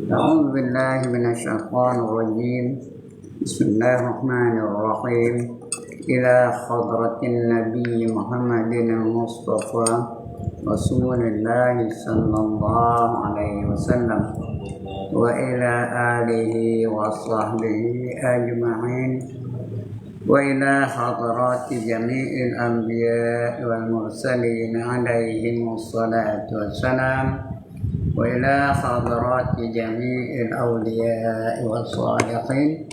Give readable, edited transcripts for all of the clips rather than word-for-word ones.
أعوذ بالله من الشيطان الرجيم. بسم الله الرحمن الرحيم. إلى حضرة النبي محمد المصطفى رسول الله صلى الله عليه وسلم وإلى آله وصحبه أجمعين وإلى حضرات جميع الأنبياء والمرسلين عليهم الصلاة والسلام وإلى حضرات جميع الأولياء والصالحين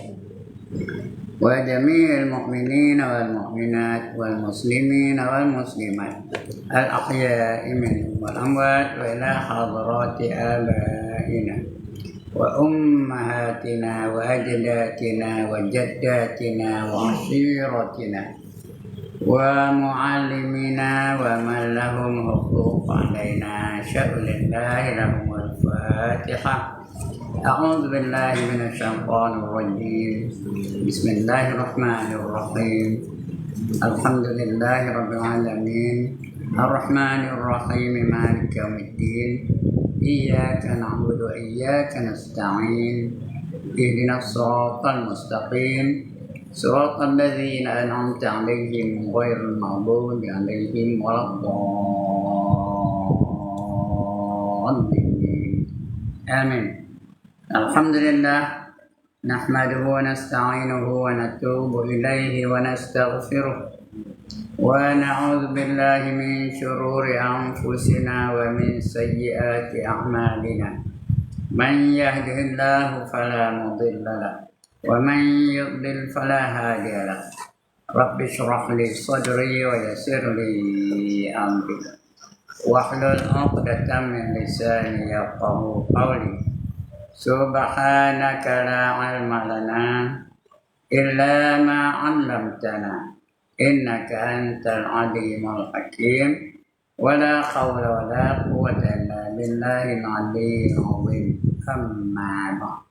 وجميع المؤمنين والمؤمنات والمسلمين والمسلمات الأحياء منهم والأموات وإلى حضرات آبائنا وأمهاتنا وأجدادنا وجداتنا وعشيرتنا ومعلمنا ومن لهم حقوق علينا شأن الله لهم الفاتحة. أعوذ بالله من الشيطان الرجيم. بسم الله الرحمن الرحيم. الحمد لله رب العالمين الرحمن الرحيم مالك يوم الدين إياك نعبد وإياك نستعين اهدنا الصراط المستقيم صراط الذين أنعمت عليهم غير المغضوب عليهم ولا الضالين آمين. الحمد لله نحمده ونستعينه ونتوب إليه ونستغفره ونعوذ بالله من شرور أنفسنا ومن سيئات أعمالنا. من يهده الله فلا مضل له ومن يضلل فلا هادي له. رب اشرح لي صدري ويسر لي أمري واحلل عقدة من لساني يفقهوا قولي. سبحانك لا علم لنا إلا ما علمتنا إنك أنت العليم الحكيم ولا حول ولا قوة إلا بالله العلي العظيم. أما بعد.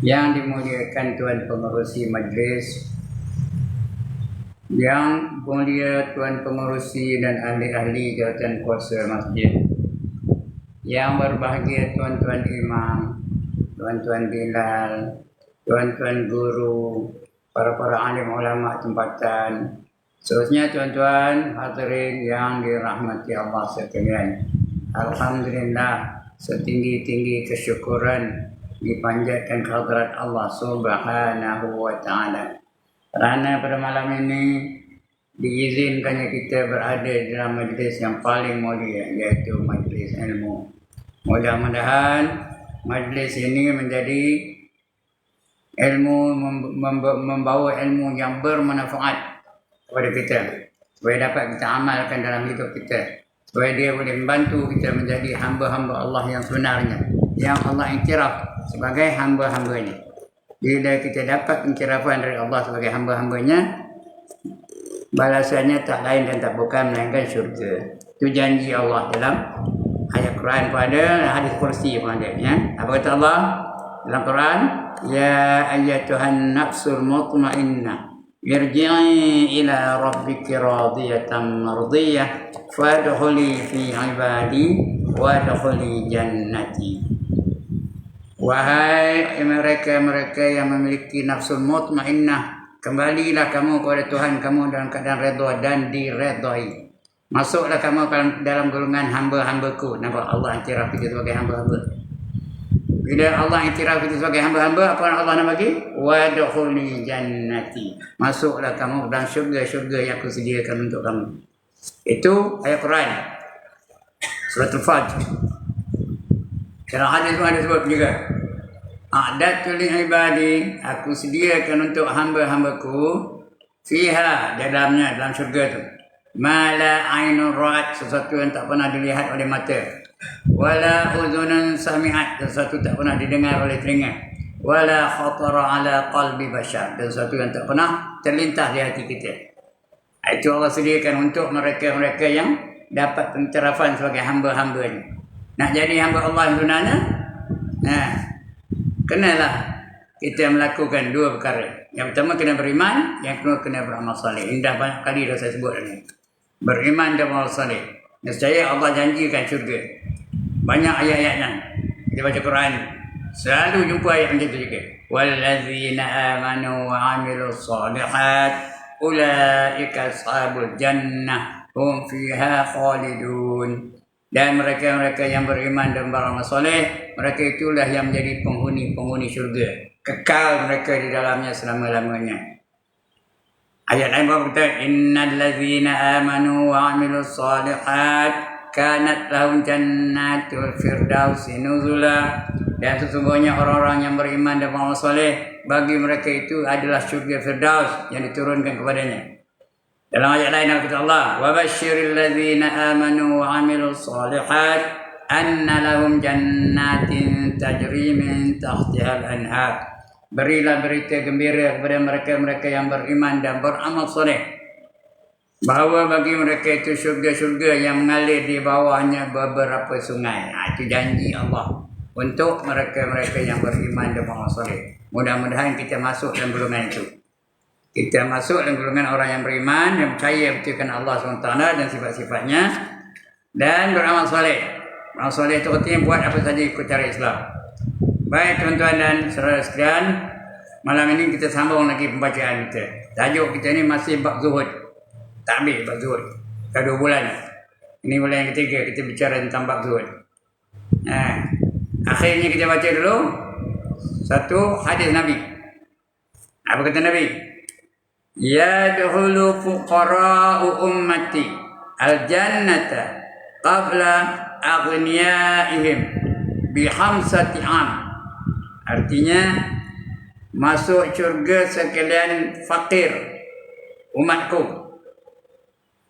Yang dimuliakan Tuan Pengerusi Majlis, yang mulia Tuan Pengerusi dan ahli-ahli jawatan kuasa masjid, yang berbahagia tuan-tuan imam, tuan-tuan bilal, tuan-tuan guru, para alim ulama tempatan, seterusnya tuan-tuan hadirin yang dirahmati Allah sekalian. Alhamdulillah, setinggi-tinggi kesyukuran dipanjatkan kehadrat Allah Subhanahu wa ta'ala, kerana pada malam ini diizinkannya kita berada dalam majlis yang paling mulia, iaitu majlis ilmu. Mudah-mudahan majlis ini menjadi ilmu, membawa ilmu yang bermanfaat kepada kita, supaya dapat kita amalkan dalam hidup kita, supaya dia boleh membantu kita menjadi hamba-hamba Allah yang sebenarnya, yang Allah iktiraf sebagai hamba-hambanya. Bila kita dapat iktirafan dari Allah sebagai hamba-hambanya, balasannya tak lain dan tak bukan melainkan syurga. Itu janji Allah dalam ayat Quran pada hadis kursi pun ada, ya. Apa kata Allah dalam Quran? Ya ayyatuhan nafsul mutmainnah irji'i ila rabbiki radiyatan mardiyah fadkhuli fi ibadi wadkhuli jannati. Wahai mereka-mereka yang memiliki nafsul mutmainnah, kembalilah kamu kepada Tuhan kamu dalam keadaan redha dan diredai. Masuklah kamu dalam golongan hamba-hambaku. Nampak Allah iktiraf kita sebagai hamba-hamba. Bila Allah iktiraf kita sebagai hamba-hamba, apa yang Allah nak bagi? Wadkhuli jannati. Masuklah kamu dalam syurga-syurga yang aku sediakan untuk kamu. Itu ayat Quran, Surah Al-Fajr. Dalam hadis pun ada sebut juga, a'dadtu li ibadi, aku sediakan untuk hamba-hambaku, fiha, dalamnya, dalam syurga tu, ma la ainun ra'at, sesuatu yang tak pernah dilihat oleh mata, wala udhunun sami'at, sesuatu tak pernah didengar oleh telinga, wala khatara ala qalbi bashar, dan sesuatu yang tak pernah terlintas di hati kita. Itu Allah sediakan untuk mereka-mereka yang dapat pencerahan sebagai hamba-hambanya. Nak jadi hamba Allah sebenarnya, kenalah kita melakukan dua perkara. Yang pertama kena beriman, yang kedua kena beramal saleh. Indah banyak kali dah saya sebut ini. Beriman dan beramal saleh. Nescaya Allah janjikan syurga. Banyak ayat-ayatnya. Kita baca Quran, Selalu jumpa ayat macam tu juga. Wallazina amanu wa amilus solihat ulaika ashabul jannah hum fiha khalidun. Dan mereka-mereka yang beriman dan beramal soleh, mereka itulah yang menjadi penghuni syurga. Kekal mereka di dalamnya selama-lamanya. Ayat lain berkata, innal ladzina amanu wa amilus solihat kanat lahum jannatul firdausi nuzula. Dan sesungguhnya orang-orang yang beriman dan beramal soleh, bagi mereka itu adalah syurga Firdaus yang diturunkan kepadanya. Dalam ayat lain kata Allah, wa basyiril ladzina amanu wa amilus solihat anna lahum jannatin tajri min tahtihal anhar. Berilah berita gembira kepada mereka-mereka yang beriman dan beramal soleh, bahawa bagi mereka itu syurga-syurga yang mengalir di bawahnya beberapa sungai. Itu janji Allah untuk mereka-mereka yang beriman dan beramal soleh. Mudah-mudahan kita masuk dalam golongan itu. Kita masuk dalam golongan orang yang beriman, yang percaya betulkan Allah SWT dan sifat-sifatnya, dan beramal soleh. Beramal soleh itu artinya buat apa saja ikut cara Islam. Baik tuan-tuan dan saudara sekalian, malam ini kita sambung lagi pembacaan kita. Tajuk kita ni masih bab zuhud. Tak habis bab zuhud. Dah 2 bulan. Ini bulan yang ketiga kita bicara tentang bab zuhud. Akhirnya kita baca dulu satu hadis Nabi. Apa kata Nabi? Yadkhulu fuqara'u ummati al-jannata qabla aghniyaihim bi 5 am. Artinya masuk syurga sekalian fakir umatku.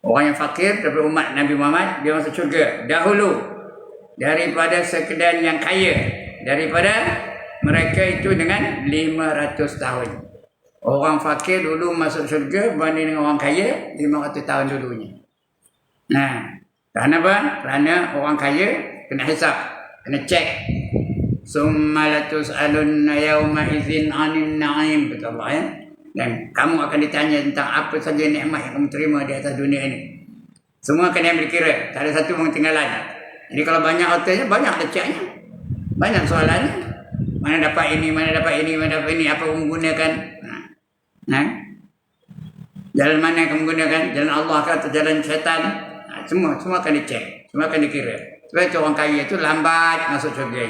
Orang yang fakir daripada umat Nabi Muhammad, dia masuk syurga dahulu daripada sekalian yang kaya, daripada mereka itu dengan 500 tahun. Orang fakir dulu masuk syurga berbanding dengan orang kaya 500 tahun dulunya. Kerana apa? Kerana orang kaya kena hisap, kena cek. Summa latus'alunna yawma idzin 'anil na'im, kata Allah ya. Dan kamu akan ditanya tentang apa saja nikmat yang kamu terima di atas dunia ini. Semua akan diambil kira, tak ada satu pun ketinggalan. Jadi kalau banyak hartanya, banyak lecaknya, banyak soalannya. Mana dapat ini, mana dapat ini, mana dapat ini, apa kamu gunakan? Jalan mana kamu gunakan? Jalan Allah ke atau jalan syaitan? Semua akan dicek, semua akan dikira. Sebab itu orang kaya itu lambat masuk syurga.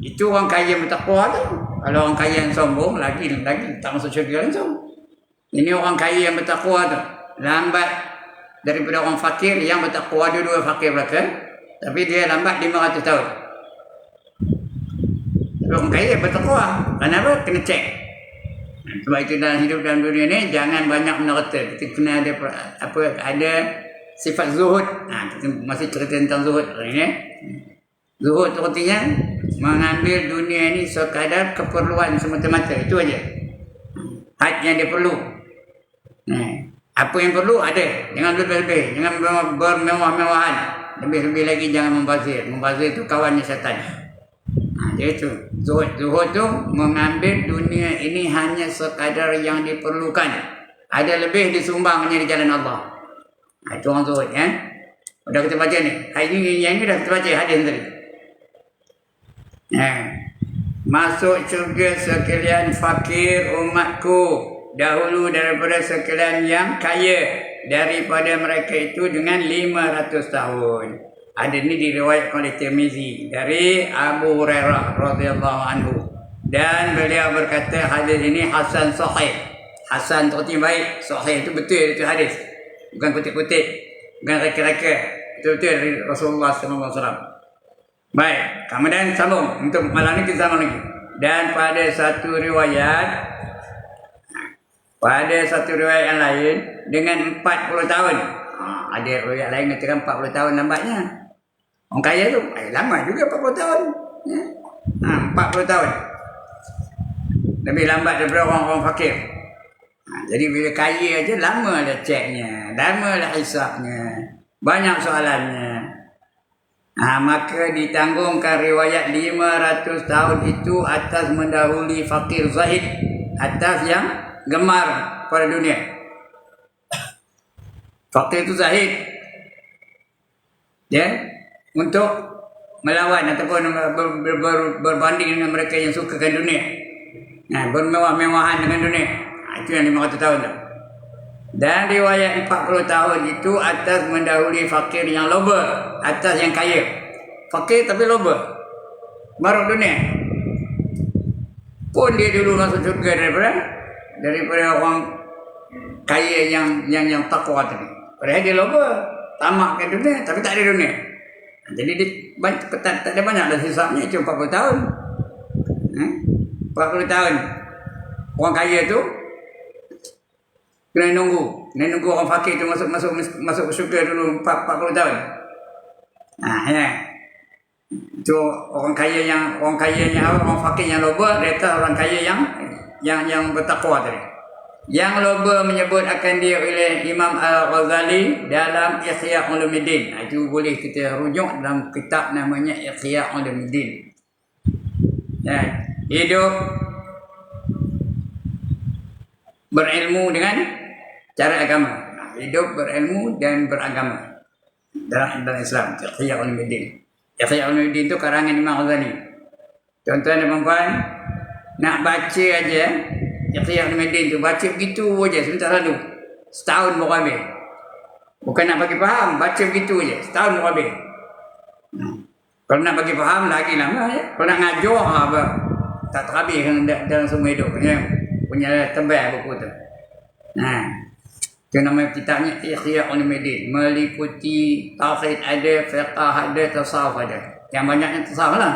Itu orang kaya yang bertakwa tu. Kalau orang kaya yang sombong, lagi tak masuk syurga langsung. Ini orang kaya yang bertakwa tu, lambat daripada orang fakir yang bertakwa. Dua-dua fakir belakang, tapi dia lambat 500 tahun. Orang kaya bertakwa, kenapa? Kena cek. Sebab itu dalam hidup dalam dunia ni jangan banyak menerta. Kita kena ada sifat zuhud. Kita masih cerita tentang zuhud hari ni. Zuhud tu artinya mengambil dunia ini sekadar keperluan semata-mata. Itu aja. Had yang dia perlu. Apa yang perlu ada. Jangan lebih-lebih. Jangan bermewah-mewahan. Lebih-lebih lagi jangan membazir. Membazir itu kawannya syaitan. Itu zuhud tu mengambil dunia ini hanya sekadar yang diperlukan. Ada lebih disumbang hanya di jalan Allah. Itu orang zuhud ya. Sudah kita baca ni. Hari ni yang ni dah kita baca hadis tadi. Masuk syurga sekalian fakir umatku dahulu daripada sekalian yang kaya daripada mereka itu dengan 500 tahun. Ada ini diriwayatkan oleh Tirmizi dari Abu Hurairah radhiyallahu anhu, dan beliau berkata hadis ini hasan sahih. Hasan tu artinya baik, sahih itu betul, itu hadis, bukan kutip-kutip, bukan reka-reka, itu betul dari Rasulullah SAW. Baik, kemudian sambung untuk malam ini kita sambung lagi. Dan pada satu riwayat yang lain dengan 40 tahun. Ada riwayat lain katakan 40 tahun lambatnya. Orang kaya tu lama juga 40 tahun. 40 tahun. Lebih lambat daripada orang-orang fakir. Jadi bila kaya aja lama dah ceknya, lama dah hisapnya, banyak soalannya. Maka ditanggungkan riwayat 500 tahun itu atas mendahului fakir zahid, atas yang gemar pada dunia. Fakir itu zahid, ya, untuk melawan ataupun berbanding dengan mereka yang sukakan dunia. Bermewah-mewahan dengan dunia. Itu yang 500 tahun tu. Dan riwayat 40 tahun itu atas mendahului fakir yang loba atas yang kaya. Fakir tapi loba, maruk dunia. Pun dia dulu masuk surga daripada orang kaya yang takwa tadi. Padahal dia loba, tamak ke dunia tapi tak ada dunia. Jadi dia tak ada banyak dah hisapnya, cuma 40 tahun. 40 tahun. Orang kaya tu kena nunggu orang fakir tu masuk surga dulu 40 tahun. Tu orang fakir yang loba di atas orang kaya yang bertakwa tadi. Yang loba menyebut akan dia oleh Imam Al-Ghazali dalam Ihya Ulumuddin. Itu boleh kita rujuk dalam kitab namanya Ihya Ulumuddin. Hidup berilmu dengan cara agama. Hidup berilmu dan beragama dalam Islam. Ihya Ulumuddin. Ihya Ulumuddin itu karangan Imam Ghazali. Tuan-tuan dan puan-puan, nak baca aja Ihya Ulumuddin tu, baca begitu aja sebentar lalu. Setahun baru habis. Bukan nak bagi faham, baca begitu aja. Setahun baru habis. Kalau nak bagi faham lagi lama ya. Kalau nak ngajar apa? Tak terhabis dalam semua hidup punya tebal buku tu. Itu nama kitabnya Ihya Ulumuddin, meliputi tauhid ada, fiqh ada, tasawuf ada. Yang banyaknya tasawuf lah.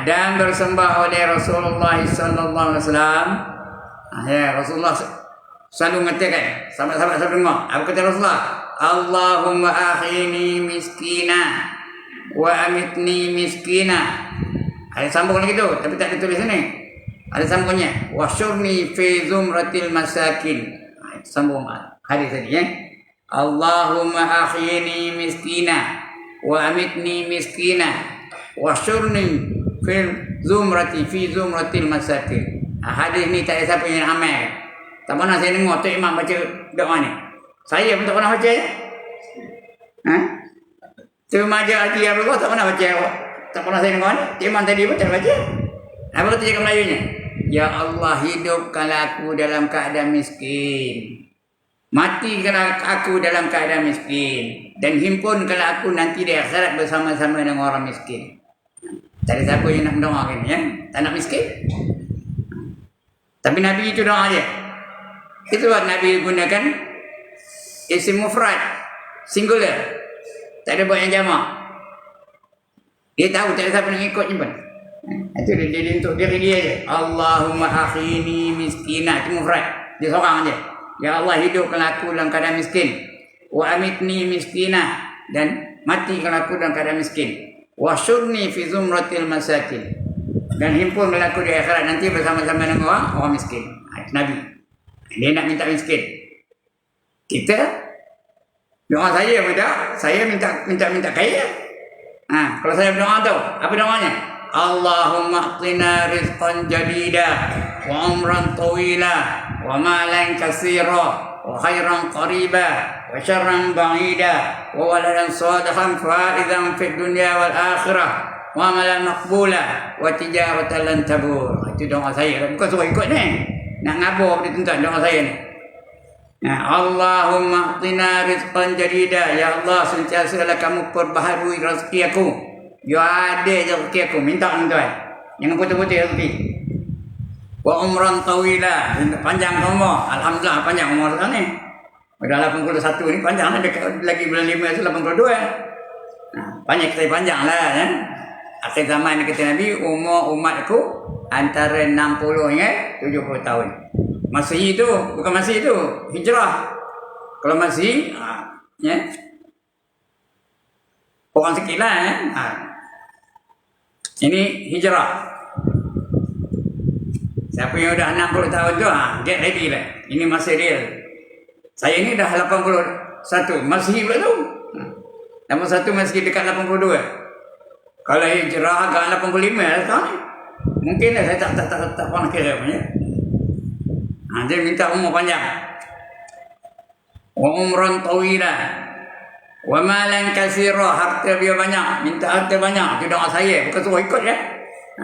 Dan bersembah oleh Rasulullah sallallahu alaihi wasallam. Rasulullah selalu mengatakan, sahabat-sahabat selalu dengar. Apa kata Rasulullah? Allahumma akhini miskina wa amitni miskina. Ada sambung lagi tu, tapi tak ditulis sini. Ada sambungnya. Wasyurni fi zumratil masakin. Sambung hadis tadi ya. Allahumma akhini miskina wa amitni miskina wasyurni fi zumratil masakin. Hadis ni tak ada siapa yang amal. Tak pernah saya dengar Tok Imam baca doa ni. Saya pun tak pernah baca ya. Cuma aja hati Allah tak pernah baca. Tak pernah saya dengar ni. Tok Imam tadi pun tak baca. Apa kata cakap Melayunya? Ya Allah, hidupkan aku dalam keadaan miskin. Matikanlah aku dalam keadaan miskin. Dan himpunkanlah aku nanti di akhirat bersama-sama dengan orang miskin. Tak ada siapa yang nak mendoakan ya? Tak nak miskin. Tapi Nabi itu doa aja. Itu sebab Nabi gunakan isim mufrad, singular. Tak ada buat yang jamak. Dia tahu tak ada siapa nak ikut pun. Itu dia untuk diri dia je. Allahumma akhini miskina. Itu mufrad. Dia seorang je. Ya Allah, hidupkan aku dalam keadaan miskin. Wa amitni miskina. Dan matikan aku dalam keadaan miskin. Wa syurni fi zumratil masakin. Dan himpun aku di akhirat nanti bersama-sama dengan orang miskin. Itu Nabi. Dia nak minta miskin. Kita doa saya beda. Saya minta kaya. Kalau saya berdoa tu, apa doanya? Allahumma aqtina rizqan jadida wa umran tawila wa malan katsira wa khairan qariba wa syarran ba'ida wa waladan salihan faizan fid dunya wal akhirah wa amalan maqbula wa tijaratan lan tabur. Itu doa saya. Bukan suruh ikut ni. Nak ngabur pada tuan doa saya ni. Allahumma aqtina rizqan jadida. Ya Allah, sentiasalah kamu perbaharui rezeki aku. Ya ada je rezeki aku. Minta tuan. Jangan putih-putih rezeki. Wa umran tawila. Panjang umur. Alhamdulillah panjang umur sekarang ni. Dah 81 ni panjang lah. Dekat lagi bulan 5 tu 82. Banyak kita panjang lah ya. Akhir zaman kata Nabi, umur umatku antara 60 hingga 70 tahun. Masihi tu, bukan Masihi tu, hijrah. Kalau Masihi, ya. Orang sikit lah ya. Ini hijrah. Siapa yang dah 60 tahun tu, get ready lah. Ini masa dia. Saya ni dah 81, Masihi pula tu. 81 masih dekat 82. Kalau hijrah agak 85 lah sekarang ni. Mungkin lah saya tak pernah kira punya. Dia minta umur panjang. Wa umran tawila Wa malan katsira, harta dia banyak, minta harta banyak. Itu doa saya, bukan suruh ikut ya.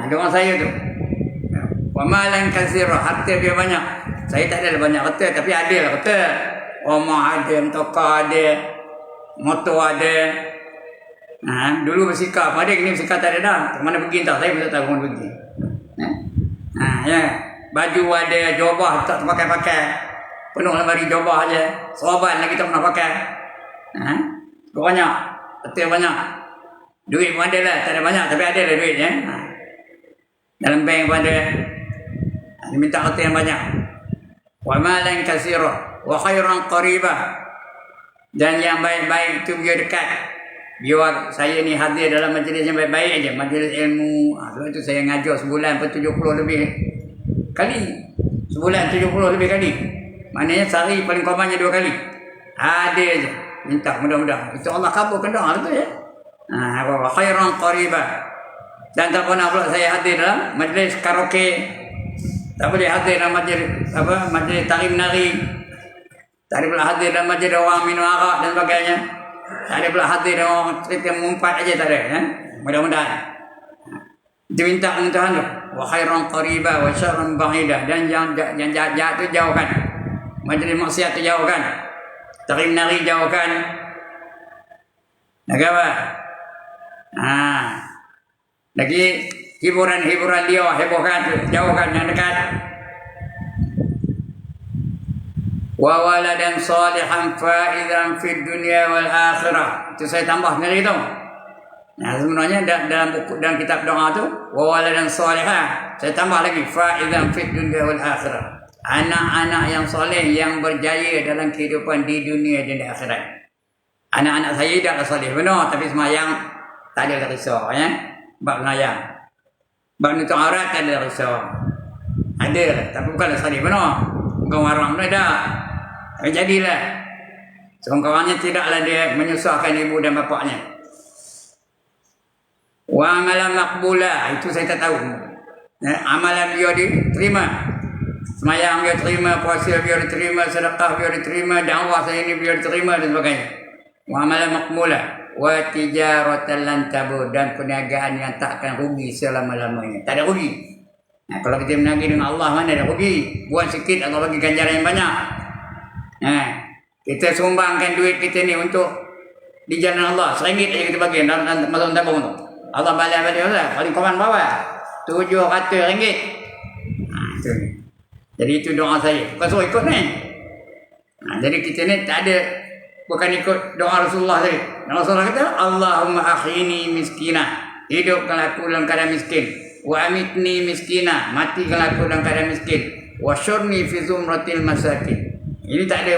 Doa saya tu. Wa malan katsira, harta dia banyak. Saya tak ada banyak harta, tapi ada lah harta. Rumah ada, motor ada, motor ada. Dulu bersikap, ada kini bersikap tak ada dah. Mana pergi entah, saya pun tak tahu mana pergi. Ya. Baju ada, jubah tak pakai-pakai. Penuh lemari jubah aja. Serban lagi tak pernah pakai. Banyak, harta banyak. Duit pun ada lah, tak ada banyak tapi ada lah duitnya. Dalam bank pun ada. Minta harta yang banyak. Wa malan katsira wa khairan qaribah. Dan yang baik-baik itu biar dekat. Biar saya ni hadir dalam majlis yang baik-baik aja, majlis ilmu. Sebab itu saya ngajar sebulan per 70 lebih kali. Sebulan 70 lebih kali. Maknanya sehari paling kurangnya 2 kali. Ada aja. Minta mudah-mudahan. Itu Allah kabulkan doa itu ya. Wa khairan qaribah. Dan tak pernah pula saya hadir dalam majlis karaoke. Tak boleh hadir dalam majlis talim nari. Tak ada pula hadir dalam majlis orang minum arak dan sebagainya. Tak ada pula hadir dalam orang cerita mengumpat aja tak ada ya. Mudah-mudahan. Dia minta kemudahan tu. Wa khairan qaribah wa syarran ba'idah. Dan yang jahat tu jauhkan. Majlis maksiat tu jauhkan. Tarim nari jauhkan. Lagi apa? Lagi hiburan dia hebohkan, jauhkan yang dekat. Wa waladan salihan fa'idan fid dunya wal akhirah. Itu saya tambah sendiri tu. Sebenarnya dalam buku dan kitab doa tu wa waladan salihan. Saya tambah lagi fa'idan fid dunya wal akhirah. Anak-anak yang soleh yang berjaya dalam kehidupan di dunia dan di akhirat. Anak-anak saya dah soleh benar tapi semayang tak ada risau ya. Bab semayang. Bab nutup aurat tak ada risau. Ada tapi bukanlah soleh benar. Bukan warang benar dah. Tapi jadilah. Seorang-orangnya tidaklah dia menyusahkan ibu dan bapaknya. Wa amalan maqbula, itu saya tak tahu. Amalan dia diterima. Semayang biar terima, puasa biar diterima, sedekah biar diterima, dakwah saya ini biar diterima dan sebagainya. Wa amalan maqbula wa tijaratan lan tabur, dan perniagaan yang takkan rugi selama-lamanya. Tak ada rugi. Kalau kita menagih dengan Allah mana ada rugi. Buat sikit Allah bagi ganjaran yang banyak. Kita sumbangkan duit kita ni untuk di jalan Allah. RM1 aja kita bagi dalam masuk tabung tu. Allah balik paling kurang bawah RM700. Itu ni. Jadi itu doa saya. Bukan suruh ikut ni. Jadi kita ni tak ada, bukan ikut doa Rasulullah tadi. Rasulullah kata, Allahumma akhini miskina. Hidupkanlah aku dalam keadaan miskin. Wa amitni miskina. Matikanlah aku dalam keadaan miskin. Wa syurni fi zumratil masakin. Ini tak ada.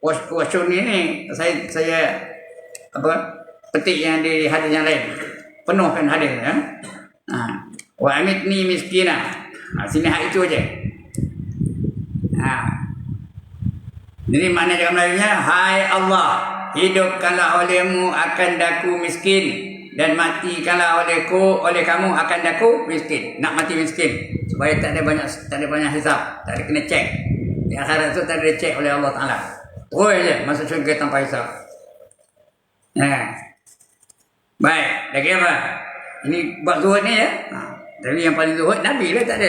Wa syurni ni saya petik yang di hadis yang lain. Penuhkan hadis ya. Wa amitni miskina. Sini hak itu aja. Jadi makna dalam Melayu-nya, hai Allah, hidupkanlah olehmu akan daku miskin, dan matikanlah oleh kamu akan daku miskin. Nak mati miskin supaya tak ada banyak hisap, tak ada kena cek. Di akhirat tu tak ada cek oleh Allah Taala. Terus je masuk syurga tanpa hisap. Baik, lagi apa? Ini buat zuhud ni ya. Tapi yang paling zuhud Nabi lah, tak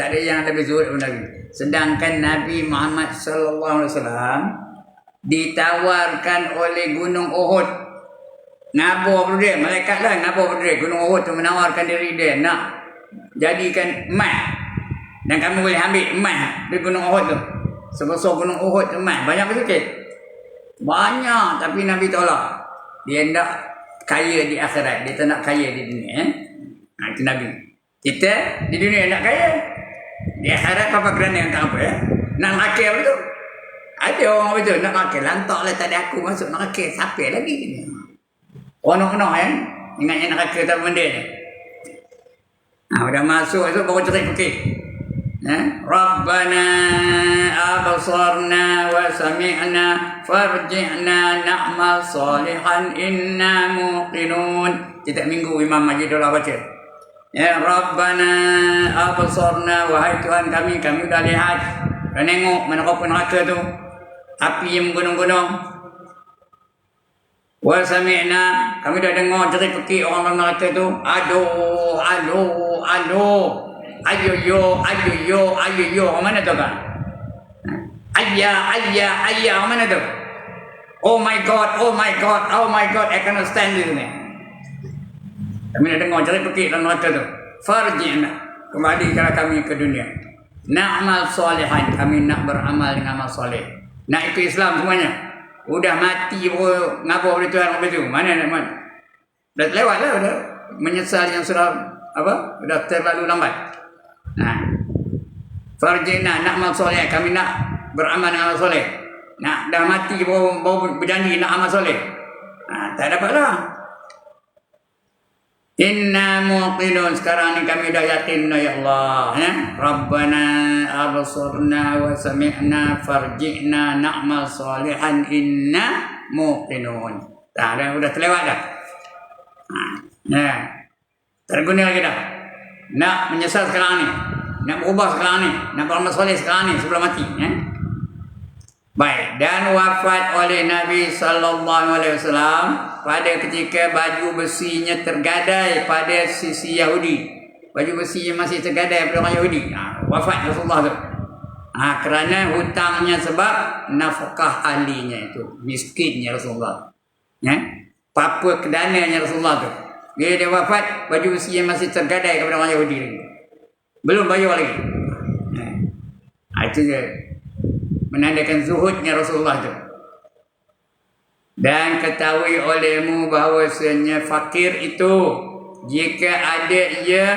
ada yang lebih zuhud daripada Nabi. Sedangkan Nabi Muhammad sallallahu alaihi wasallam ditawarkan oleh Gunung Uhud. Nabur dia, malaikat lah nabur dia. Gunung Uhud tu menawarkan diri dia nak jadikan emas. Dan kamu boleh ambil emas di Gunung Uhud tu. Sebesar Gunung Uhud tu emas. Banyak ke sikit? Banyak, tapi Nabi tolak. Dia nak kaya di akhirat, dia tak nak kaya di dunia. Itu Nabi. Kita di dunia nak kaya. Di akhirat apa kerana yang tak apa ya. Nak makan apa tu? Ada orang betul nak makan. Lantaklah tak ada aku masuk nak makan. Siapa lagi? Orang-orang ya. Ingatnya nak makan tak benda ni. Dah masuk itu baru cerit fikir. Rabbana abasarna wa sami'na farji'na na'mal salihan inna muqinun. Setiap minggu Imam Majidullah baca. Ya Rabbana abasarna, wahai Tuhan kami dah lihat, dah tengok mana rupa neraka tu, api yang menggunung-gunung. Wa sami'na, kami dah dengar jerit pekik orang Melaka tu. Aduh, aduh, aduh. Ayoyo, ayoyo, ayoyo. Orang mana tu kan? Ayah, ayah, ayah. Orang mana tu? Oh my God, oh my God, oh my God. I cannot stand this ni. Kami dah dengar jerit pekik dalam Melaka tu. Farji'na, kembalikanlah kami ke dunia. Na'mal solehan, kami nak beramal dengan amal soleh. Nak ikut Islam semuanya. Udah mati pun ngabur oleh Tuhan habis tu. Mana nak mana? Dah lewat lah, dah menyesal yang sudah apa? Dah terlalu lambat. Farjina na'mal soleh, kami nak beramal dengan amal soleh. Nak dah mati baru berjanji nak amal soleh. Tak dapatlah. Inna muqinun, sekarang ni kami dah yakin ya Allah, ya. Rabbana absurna wa sami'na farji'na na'mal salihan inna muqinun. Dah sudah terlewat dah. Ya. Terguna lagi dah. Nak menyesal sekarang ni, nak berubah sekarang ni, nak beramal soleh sekarang ni sebelum mati, ya. Baik, dan wafat oleh Nabi sallallahu alaihi wasallam pada ketika baju besinya tergadai pada sisi Yahudi. Baju besinya masih tergadai pada orang Yahudi. Wafat Rasulullah tu. Kerana hutangnya sebab nafkah ahlinya itu, miskinnya Rasulullah. Ya? Papa kedananya Rasulullah tu. Bila dia wafat, baju besinya masih tergadai kepada orang Yahudi lagi. Belum bayar lagi. Itu dia. Menandakan zuhudnya Rasulullah tu. Dan ketahui olehmu bahawasanya fakir itu jika ada ia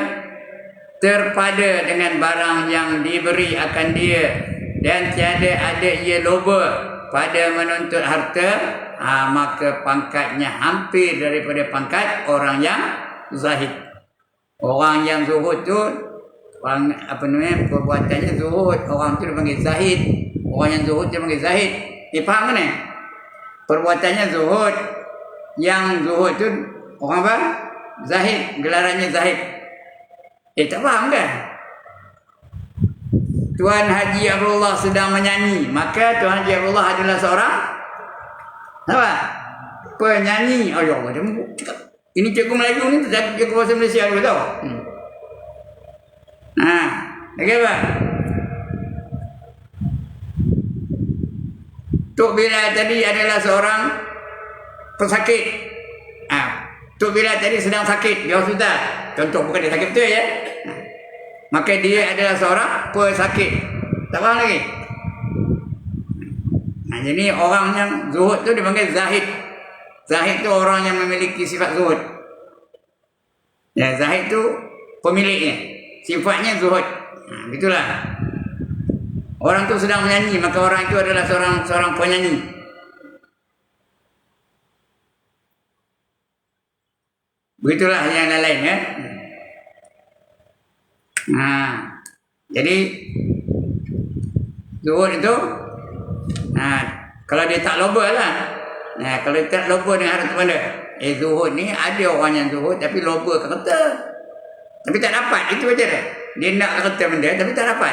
terpada dengan barang yang diberi akan dia dan tiada ada ia loba pada menuntut harta, maka pangkatnya hampir daripada pangkat orang yang zahid. Orang yang zuhud tu perbuatannya zuhud, orang tu dipanggil zahid. Orang yang zuhud dia panggil zahid. Faham kan ni? Perbuatannya zuhud. Yang zuhud tu orang apa? Zahid. Gelarannya zahid. Tak faham kan? Tuan Haji Abdullah sedang menyanyi. Maka Tuan Haji Abdullah adalah seorang apa? Penyanyi. Oh ya Allah. Ini cikgu Melayu ni cikgu bahasa Malaysia dulu tau. Lagi apa? Tok Bilal tadi adalah seorang pesakit. Tok Bilal tadi sedang sakit di hospital. Contoh, bukan dia sakit betul ya. Maka dia adalah seorang pesakit. Tak faham lagi? Jadi orang yang zuhud tu dipanggil zahid. Zahid tu orang yang memiliki sifat zuhud. Ya, zahid tu pemiliknya. Sifatnya zuhud. Begitulah. Orang tu sedang menyanyi, maka orang itu adalah seorang penyanyi. Begitulah yang lain ya. Jadi zuhud itu kalau dia tak loba lah. Kalau dia tak loba dengan harta benda. Zuhud ni ada orang yang zuhud tapi loba ke harta. Tapi tak dapat, itu aja dah. Dia nak harta benda tapi tak dapat.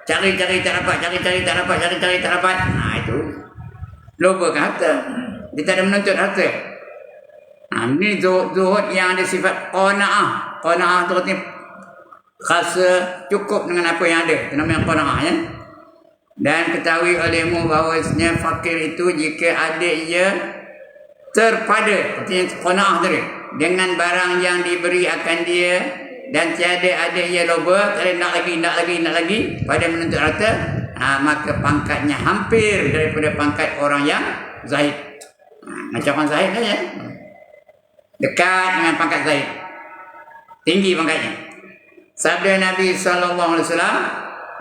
Cari-cari tak dapat, cari-cari tak dapat, cari-cari tak dapat. Itu loba ke harta. Dia tak ada menuntut harta. Ini zuhud yang ada sifat qanaah. Qanaah tu artinya rasa cukup dengan apa yang ada. Itu namanya qanaah ya. Dan ketahui olehmu bahawasanya fakir itu jika ada ia terpada, artinya qanaah tadi, dengan barang yang diberi akan dia dan tiada ada ia loba, tak ada nak lagi pada menuntut harta, maka pangkatnya hampir daripada pangkat orang yang zahid. Macam orang zahid saja, dekat dengan pangkat zahid, tinggi pangkatnya. Sabda Nabi sallallahu alaihi wasallam,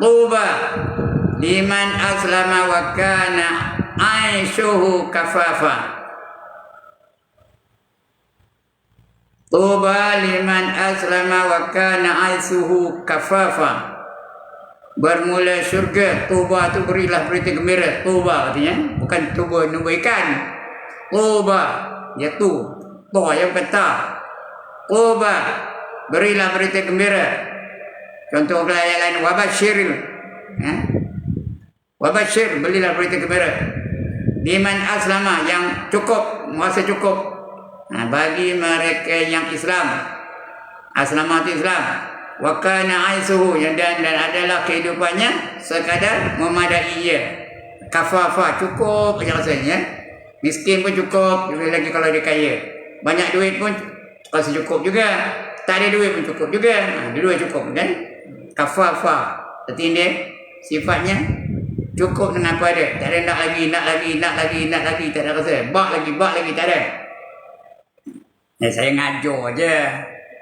tuba liman aslama wa kana aishuhu kafafa. Tuba liman aslama wa kana aishuhu kafafa. Bermula syurga. Tuba tu berilah berita gembira. Tuba artinya bukan tuba nunggu ikan. Tuba ya tu. Tuba yang kata. Tuba berilah berita gembira. Contoh ayat lain, wabashiril. Wabashir, berilah berita gembira. liman aslama, yang cukup, merasa cukup. Bagi mereka yang Islam, aslama itu Islam, wa kana aisuhu, dan adalah kehidupannya sekadar memadai ia, kafafa, cukup aja rasanya. Miskin pun cukup, lebih lagi kalau dia kaya. Banyak duit pun rasa cukup juga, tak ada duit pun cukup juga. Dua cukup kan, kafafa. Berarti dia sifatnya cukup dengan apa ada, tak ada nak lagi, tak ada rasa bak lagi tak ada. Saya ngajar je,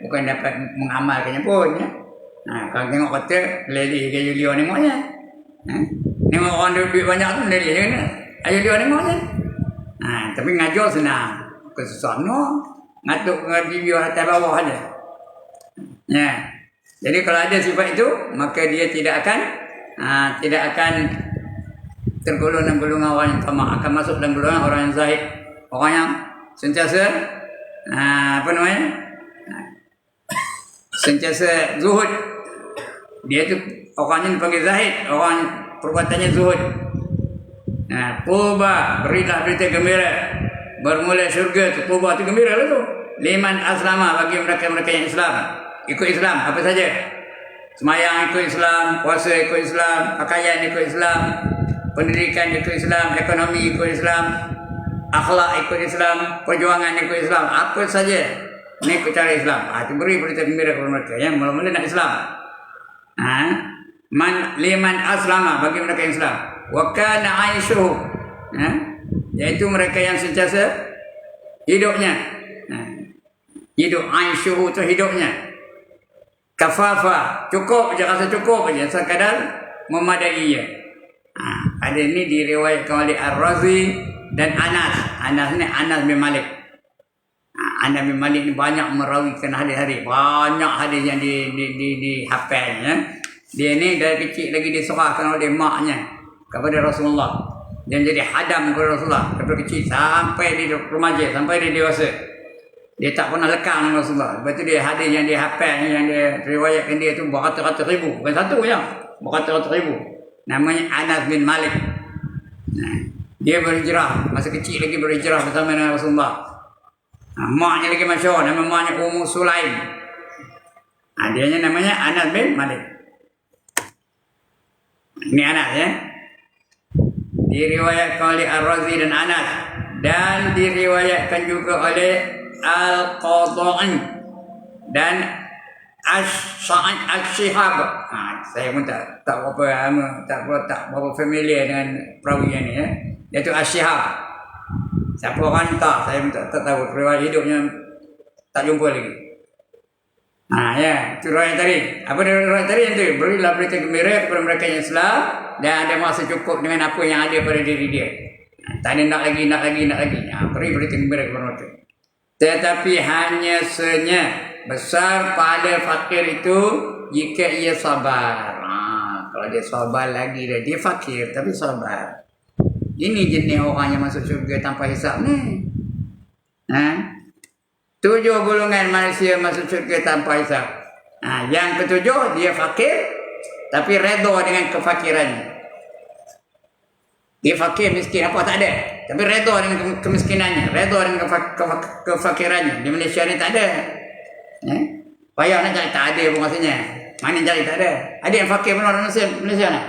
bukan dapat mengamalkannya pun ya. Kalau tengok kata leli ke Julio nengoknya. Nengok orang duit banyak tu leli je kena. Ayo Julio nengoknya. Tapi ngajar senang. Kesusah no. Ngatuk video atas bawah aja. Ya. Jadi kalau ada sifat itu, maka dia tidak akan tergolong dalam golongan orang yang tamak, akan masuk dalam golongan orang yang zahid, orang yang sentiasa sentiasa zuhud. Dia tu orangnya dipanggil zahid, orang perbuatannya zuhud. Tuba, berilah berita gembira, bermula syurga tu. Tuba tu gembira lah tu. Liman aslama, bagi mereka yang Islam, ikut Islam apa saja. Semayang ikut Islam, puasa ikut Islam, pakaian ikut Islam, pendidikan ikut Islam, ekonomi ikut Islam, akhlak ikut Islam, perjuangan ikut Islam, apa saja ini ikut cara Islam. Itu beri berita gembira kepada mereka yang mula-mula nak Islam. Liman aslama, bagi mereka yang Islam, wa kana aishuhu, iaitu mereka yang sentiasa hidupnya, hidup, aishuhu itu hidupnya, kafafa, cukup je, rasa cukup je, sekadar memadai ia. Ada ini diriwayatkan oleh Ar-Razi dan Anas. Anas ni Anas bin Malik. Anas bin Malik ni banyak merawikan hadis-hadis. Banyak hadis yang dihafalnya. Dia ni dari kecil lagi diserahkan oleh maknya kepada Rasulullah. Dia jadi hadam kepada Rasulullah daripada kecil sampai dia remaja, sampai dia dewasa. Dia tak pernah lekang dengan Rasulullah. Lepas tu dia hadis yang dia hafal, yang dia riwayatkan dia tu beratus-ratus ribu. Bukan satu je, beratus-ratus ribu. Namanya Anas bin Malik. Dia berhijrah, masa kecil lagi berhijrah bersama dengan Rasulullah. Maknya lagi masyhur, nama maknya Ummu Sulaim. Dia namanya Anas bin Malik. Ini Anas ya. Diriwayatkan oleh Ar-Razi dan Anas, dan diriwayatkan juga oleh Al-Qadha'i dan As-Sa'id Al-Shihab. Saya pun tak berapa familiar dengan perawian ni ya. Iaitu As-Shihab. Siapa orang tak, saya pun tak tahu. Riwayat hidupnya tak jumpa lagi. Ya, itu riwayat tadi. Apa dia riwayat tadi itu? Berilah berita gembira kepada mereka yang Islam dan ada masa cukup dengan apa yang ada pada diri dia. Tak ada nak lagi. Beri berita gembira kepada mereka. Tetapi hanya senya besar pahala fakir itu jika ia sabar. Kalau dia sabar lagi dia fakir tapi sabar. Ini jenis orang yang masuk syurga tanpa hisap ni. 7 golongan manusia masuk syurga tanpa hisap. Yang ketujuh, dia fakir tapi redha dengan kefakirannya. Dia fakir, miskin, apa tak ada, tapi redha dengan kemiskinannya, redha dengan kefakirannya. Di Malaysia ni tak ada. Payah nak cari, tak ada pun maksudnya. Mana cari tak ada. Ada yang fakir pun orang Malaysia ni.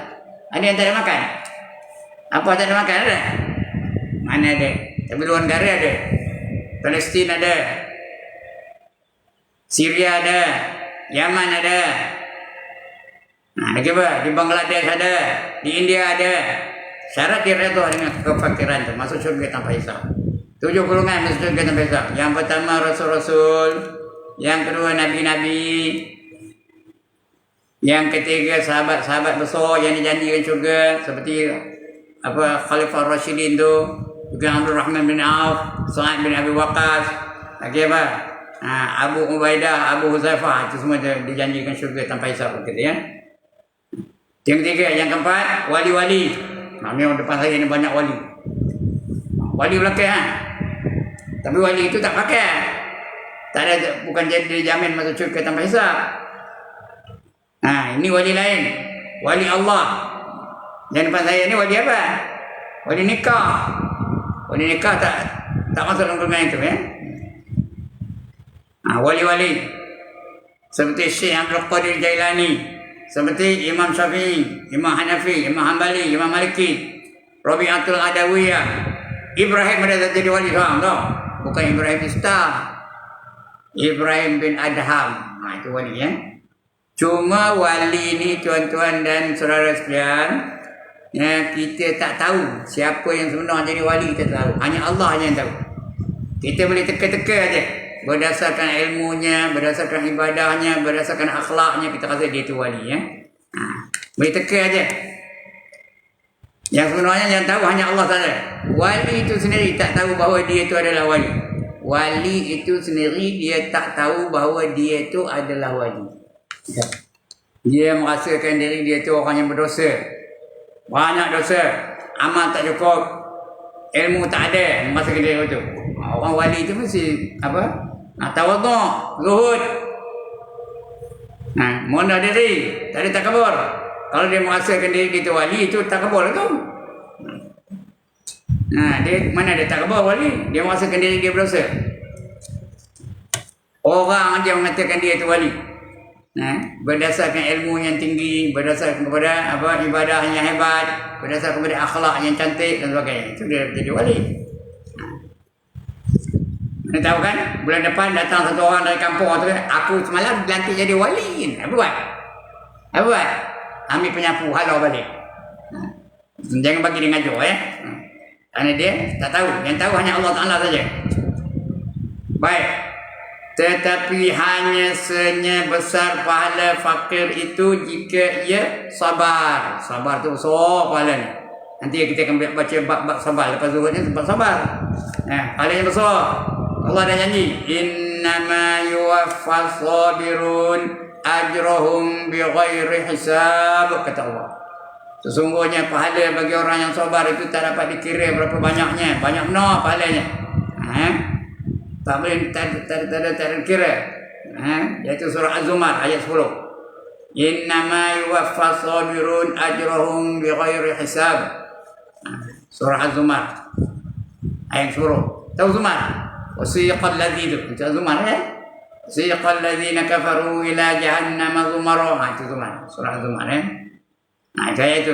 Ada yang tak ada makan. Apa tak ada makan ada? Mana ada? Tapi luar negara ada. Palestin ada. Syria ada. Yaman ada. Lagi apa? Di Bangladesh ada. Di India ada. Syarat dia redha dengan kefakiran tu, masuk syurga tanpa hisab. 7 golongan masuk syurga tanpa hisab. Yang pertama Rasul-Rasul. Yang kedua Nabi-Nabi. Yang ketiga sahabat-sahabat besar yang dijanjikan syurga, seperti Khalifah Rashidin tu, juga Abdul Rahman bin Auf, Sa'ad bin Abi Waqqas, lagi apa? Abu Ubaidah, Abu Huzaifah, itu semua dijanjikan syurga tanpa hisab kita ya. Yang ketiga, yang keempat, wali-wali. Memang depan saya ni banyak wali. Wali belakang tapi wali itu tak pakai. Tak ada, bukan jadi dijamin masuk syurga tanpa hisab. Ini wali lain. Wali Allah. Yang depan saya ni wali apa? Wali nikah. Wali nikah tak masuk dalam golongan itu ya. Wali-wali seperti Syekh Abdul Qadir Jailani, seperti Imam Syafi'i, Imam Hanafi, Imam Hanbali, Imam Maliki, Rabi'atul Adawiyah, Ibrahim ada jadi wali seorang tau. Bukan Ibrahim Ista, Ibrahim bin Adham. Itu wali ya. Cuma wali ni tuan-tuan dan saudara sekalian, ya, kita tak tahu siapa yang sebenar jadi wali, kita tahu. Hanya Allah yang tahu. Kita boleh teka-teka aja. Berdasarkan ilmunya, berdasarkan ibadahnya, berdasarkan akhlaknya, kita rasa dia tu wali ya. Boleh teka aja. Yang sebenarnya yang tahu hanya Allah saja. Wali itu sendiri tak tahu bahawa dia itu adalah wali. Wali itu sendiri dia tak tahu bahawa dia itu adalah wali. Dia merasakan diri dia itu orang yang berdosa. Banyak dosa. Amal tak cukup. Ilmu tak ada. Merasakan diri itu. Orang wali itu mesti apa? Tawadhu', zuhud. Mudah diri. Tak ada takabur. Kalau dia merasakan diri dia itu wali, itu takabur itu. Dia mana ada takabur wali? Dia merasakan diri dia berdosa. Orang aja mengatakan dia itu wali. Berdasarkan ilmu yang tinggi, berdasarkan kepada ibadah yang hebat, berdasarkan kepada akhlak yang cantik dan sebagainya. Itu dia jadi wali. Anda tahu kan? Bulan depan datang satu orang dari kampung tu, aku semalam dilantik jadi wali. Apa buat? Ambil penyapu, halau balik. Jangan bagi dia ngajuk ya. Kerana dia tak tahu. Yang tahu hanya Allah Ta'ala saja. Baik. Tetapi hanya senya besar pahala fakir itu jika ia sabar. Sabar tu besar pahalanya. Nanti kita akan baca bab-bab sabar. Lepas zuhud ni bab sabar. Pahalanya besar. Allah dah janji, innama yuwaffas sabirun ajrahum bighairi hisab, kata Allah. Sesungguhnya pahala bagi orang yang sabar itu tak dapat dikira berapa banyaknya. Banyak benar pahalanya. Tak boleh, tak ada kira. Iaitu surah Az-Zumar ayat 10. Innama yuwaffas sabirun ajrahum bighairi hisab. Surah Az-Zumar ayat 10. Tahu Zumar? Wasiqal ladzina, itu Zumar ya. Wasiqal ladzina kafaru ila jahannam zumara. Itu Zumar, surah Zumar ya. Itu ayat itu.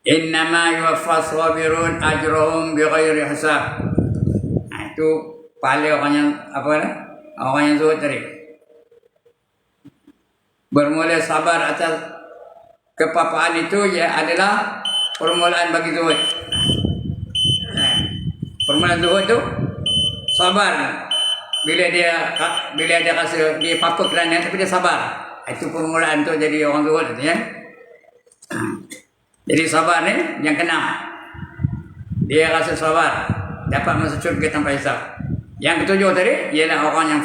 Innama yuwaffas sabirun ajrahum bighairi hisab. Itu pahala orang yang orang yang zuhud tadi. Bermula sabar atas kepapaan itu ya adalah permulaan bagi zuhud. Permulaan zuhud tu sabar. Bila dia rasa dia papa kerana tapi dia sabar. Itu permulaan tu jadi orang zuhud tu ya. Jadi sabar ni yang keenam. Dia rasa sabar, dapat masuk syurga tanpa hisab. Yang ketujuh tadi ialah orang yang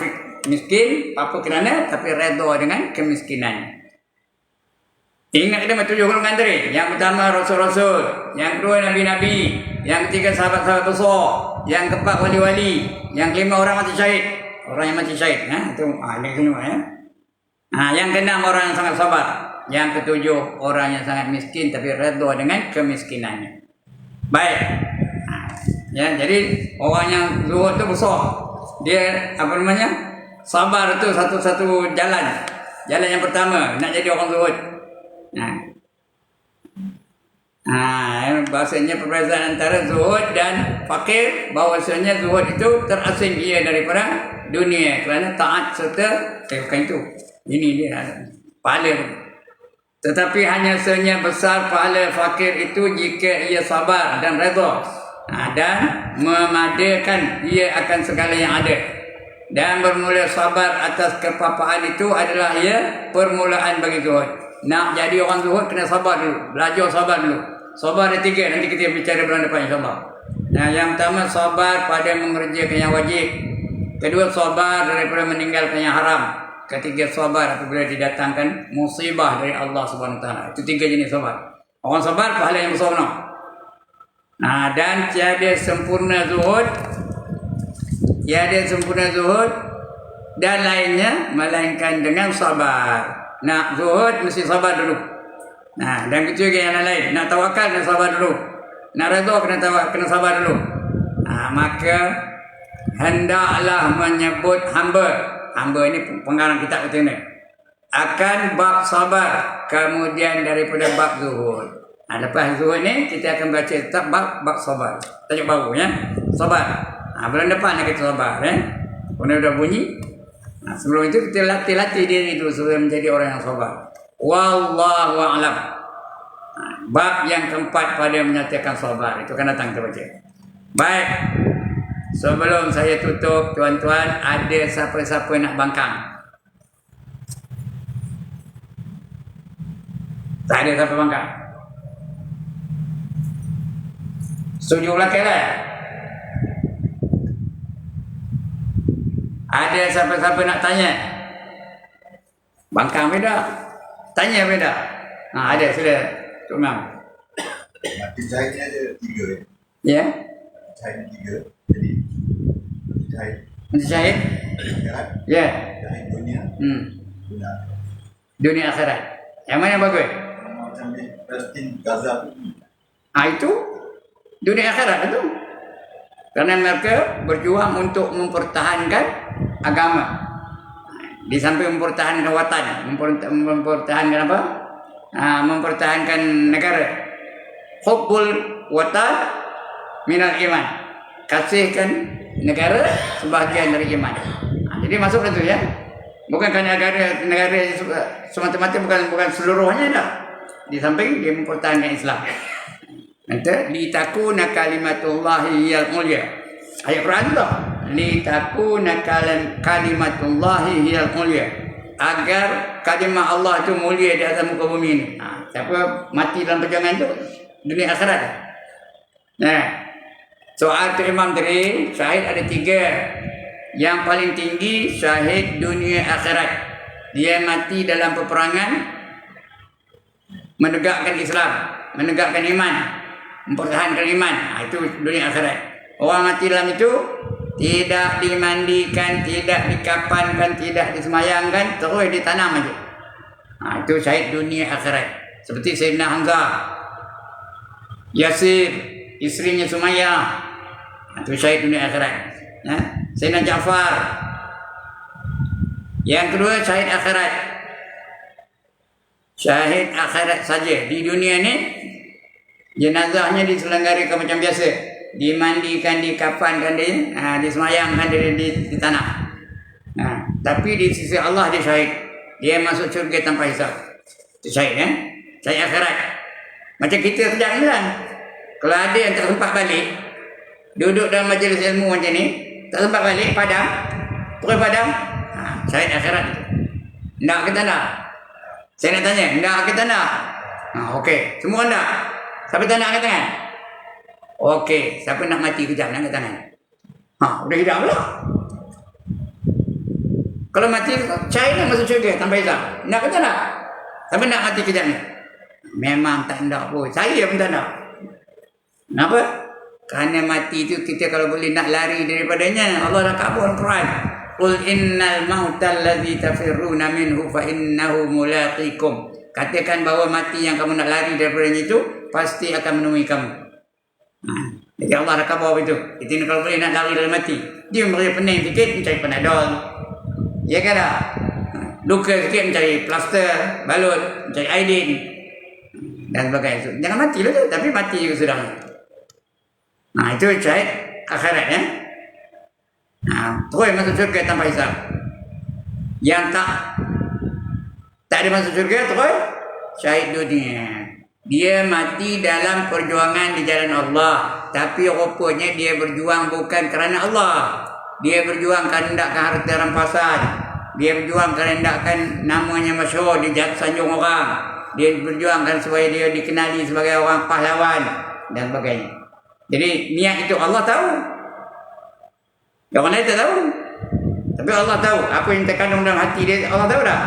miskin, papa kerana tapi redha dengan kemiskinan. Ingat kita tujuh golongan tadi. Yang pertama rasul-rasul, yang kedua nabi-nabi, yang ketiga sahabat-sahabat besar, yang keempat wali-wali, yang kelima orang mati syahid. Orang yang mati syahid, itu ada kelima ya. Yang keenam orang yang sangat sabar, yang ketujuh orang yang sangat miskin tapi redha dengan kemiskinannya. Baik. Ya, jadi orang yang zuhud tu besar. Dia sabar tu satu-satu jalan. Jalan yang pertama nak jadi orang zuhud. Bahasanya perbezaan antara zuhud dan fakir, bahawasanya zuhud itu terasing ia daripada dunia kerana taat serta bukan itu. Ini dia pahala. Tetapi hanya senya besar pahala fakir itu jika ia sabar dan redha dan memadakan ia akan segala yang ada. Dan bermula sabar atas kepapaan itu adalah ia permulaan bagi zuhud. Nak jadi orang zuhud kena sabar dulu. Belajar sabar dulu. Sabar ada 3. Nanti kita bicara bulan depan insyaAllah. Yang pertama sabar pada mengerjakan yang wajib. Kedua sabar daripada meninggalkan yang haram. Ketiga sabar apabila didatangkan musibah dari Allah SWT. Itu 3 jenis sabar. Orang sabar pahala yang besar benar. Dan tiada sempurna zuhud. Tiada sempurna zuhud dan lainnya melainkan dengan sabar. Nak zuhud mesti sabar dulu. Dan ketiga yang lain, nak tawakal dan sabar dulu. Nak redha kena sabar dulu. Maka hendaklah menyebut hamba ini pengarang kitab kata ni akan bab sabar, kemudian daripada bab zuhud. Lepas zuhud ni kita akan baca tetap bab sabar. Tajuk baru ya. Sabar. Bulan depan kita sabar ya. Kalau dah bunyi. Sebelum itu kita latih diri dulu supaya menjadi orang yang sabar. Wallahu a'lam. Bab yang keempat pada menyatakan sabar itu akan datang kita baca. Baik. Sebelum saya tutup, tuan-tuan, ada siapa-siapa nak bangkang? Tak ada siapa bangkang? Setuju belakang lah? Ada siapa-siapa nak tanya? Bangkang beda? Tanya beda? Ada, sila. Tok Mam. Mati jahit ni ada 3 Ya? Jahit 3. Jadi mati jahit. Mati jahit? Akhirat. Ya. Jahit dunia. Dunia. Dunia akhirat. Yang mana yang bagus? Macam di Palestin, Gaza tu. Itu dunia akhirat itu. Karena mereka berjuang untuk mempertahankan agama. Di samping mempertahankan watan, mempertahankan apa? Mempertahankan negara. Hubbul watan minal iman. Kasihkan negara sebahagian dari iman. Jadi masuk itu ya. Bukan kerana negara semata-mata bukan seluruhnya dah. Di samping dia mempertahankan Islam. Nanti litakuna kalimatullahi hiyal ulya. Ayat Quran tu. Litakuna kalimatullahi hiyal ulya. Agar kalimah Allah tu mulia di atas muka bumi ni. Siapa mati dalam perjuangan tu dunia akhirat. Soal tu Imam tadi, syahid ada 3. Yang paling tinggi syahid dunia akhirat. Dia mati dalam peperangan menegakkan Islam, menegakkan iman, mempertahankan iman. Itu dunia akhirat. Orang mati dalam itu tidak dimandikan, tidak dikapankan, tidak disemayangkan, terus ditanam aja. Itu syahid dunia akhirat. Seperti Sayyidina Hamzah, Yasir, isterinya Sumayyah. Itu syahid dunia akhirat. Sayyidina Ja'far. Yang kedua syahid akhirat. Syahid akhirat saja. Di dunia ni jenazahnya diselenggarakan macam biasa. Dimandikan, dikafankan, disemayangkan di tanah. Tapi di sisi Allah dia syahid. Dia masuk syurga tanpa hisab. Itu syahid ya. Syahid akhirat. Macam kita sejak ni kan. Kalau ada yang tak sempat balik, duduk dalam majlis ilmu macam ni, tak sempat balik, padam. Terus padam. Syahid akhirat itu. Nak ke tak nak? Saya nak tanya, nak ke tak nak? Okey, semua nak. Siapa tak nak angkat tangan? Okey, siapa nak mati kejap nak angkat tangan? Udah hidup pula. Kalau mati, syahid nak masuk syurga tanpa hisab. Nak ke tak nak? Siapa nak mati kejap ni? Memang tak nak pun. Saya pun tak nak. Kenapa? Kerana mati itu kita kalau boleh nak lari daripadanya, Allah dah kabul Quran. Qul innal mautal ladzi tafirruna minhu fa innahu mulaqikum. Katakan bahawa mati yang kamu nak lari daripadanya itu pasti akan menemui kamu. Jadi Allah dah kabul itu. Kita kalau boleh nak lari dari mati, dia memberi pening sikit mencari Panadol. Ya kan tak? Luka sikit mencari plaster, balut, mencari iodine dan sebagainya. Jangan mati lah tu, tapi mati juga sudah. Itu syahid akhirat ya. Terus masuk syurga tanpa hisab. Yang tak ada masuk syurga terus syahid dunia. Dia mati dalam perjuangan di jalan Allah, tapi rupanya dia berjuang bukan kerana Allah. Dia berjuang kerana hendakkan harta rampasan. Dia berjuang kerana hendakkan namanya masyhur di sanjung orang. Dia berjuang kan supaya dia dikenali sebagai orang pahlawan dan sebagainya. Jadi niat itu Allah tahu. Orang lain tak tahu. Tapi Allah tahu apa yang terkandung dalam hati dia, Allah tahu dah.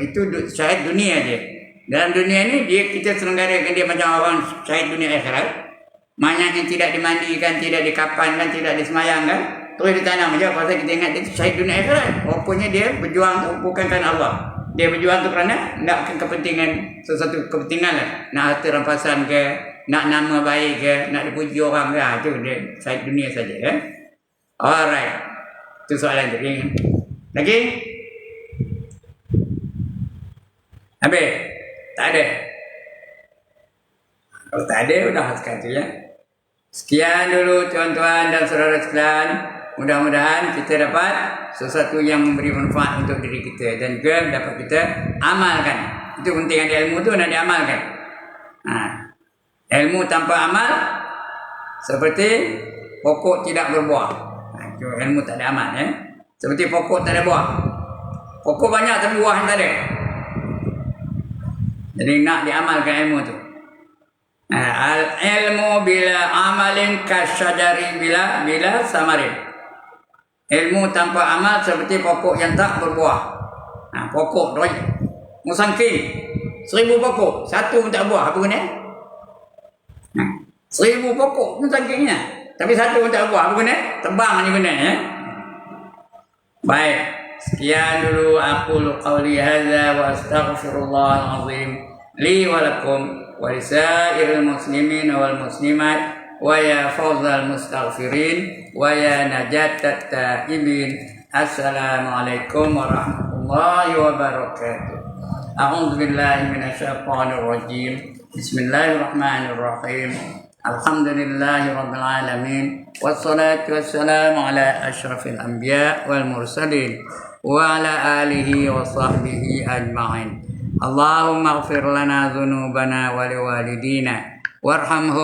Itu syahid dunia dia. Dalam dunia ni kita selenggarakan dia macam orang syahid dunia akhirat. Banyak yang tidak dimandikan, tidak dikapankan, tidak disemayangkan, terus ditanam aja pasal kita ingat dia syahid dunia akhirat. Rupanya dia berjuang bukan kerana Allah. Dia berjuang tu kerana nakkan kepentingan, sesuatu kepentingan lah. Nak harta rampasan ke, nak nama baik ke, nak dipuji orang ke, itu dia side dunia saja. Alright. Itu soalan tadi. Lagi? Habis? Tak ada? Kalau tak ada, sudah sekali ya. Sekian dulu tuan-tuan dan saudara sekalian. Mudah-mudahan kita dapat sesuatu yang memberi manfaat untuk diri kita dan juga dapat kita amalkan. Itu pentingan ilmu tu nak diamalkan. Ilmu tanpa amal seperti pokok tidak berbuah. Itu ilmu tak ada amal ya. Seperti pokok tak ada buah. Pokok banyak tapi buah tak ada. Jadi nak diamalkan ilmu tu. Al-ilmu bila amalin kasyajari bila samarin. Ilmu tanpa amal seperti pokok yang tak berbuah. Pokok doi. Musangking 1000 pokok, satu pun tak buah, apa guna? 1000 pokok musangkingnya, tapi satu pun tak buah, apa guna? Tebang ni guna ya. Baik, sekian dulu aqulu qawli hadza wa astaghfirullahal azim li wa lakum wa lisairil muslimin wal muslimat wa ya fawzal mustaghfirin wa ya najatat taibin. Assalamualaikum warahmatullahi wabarakatuh. A'udzu billahi minasyaitonir rajim. Bismillahirrahmanirrahim. Alhamdulillahi rabbil alamin wassalatu wassalamu ala asyrafil anbiya wal mursalin wa ala alihi wa sahbihi ajma'in. Allahumma ighfir lana dhunubana wa liwalidina warhamhum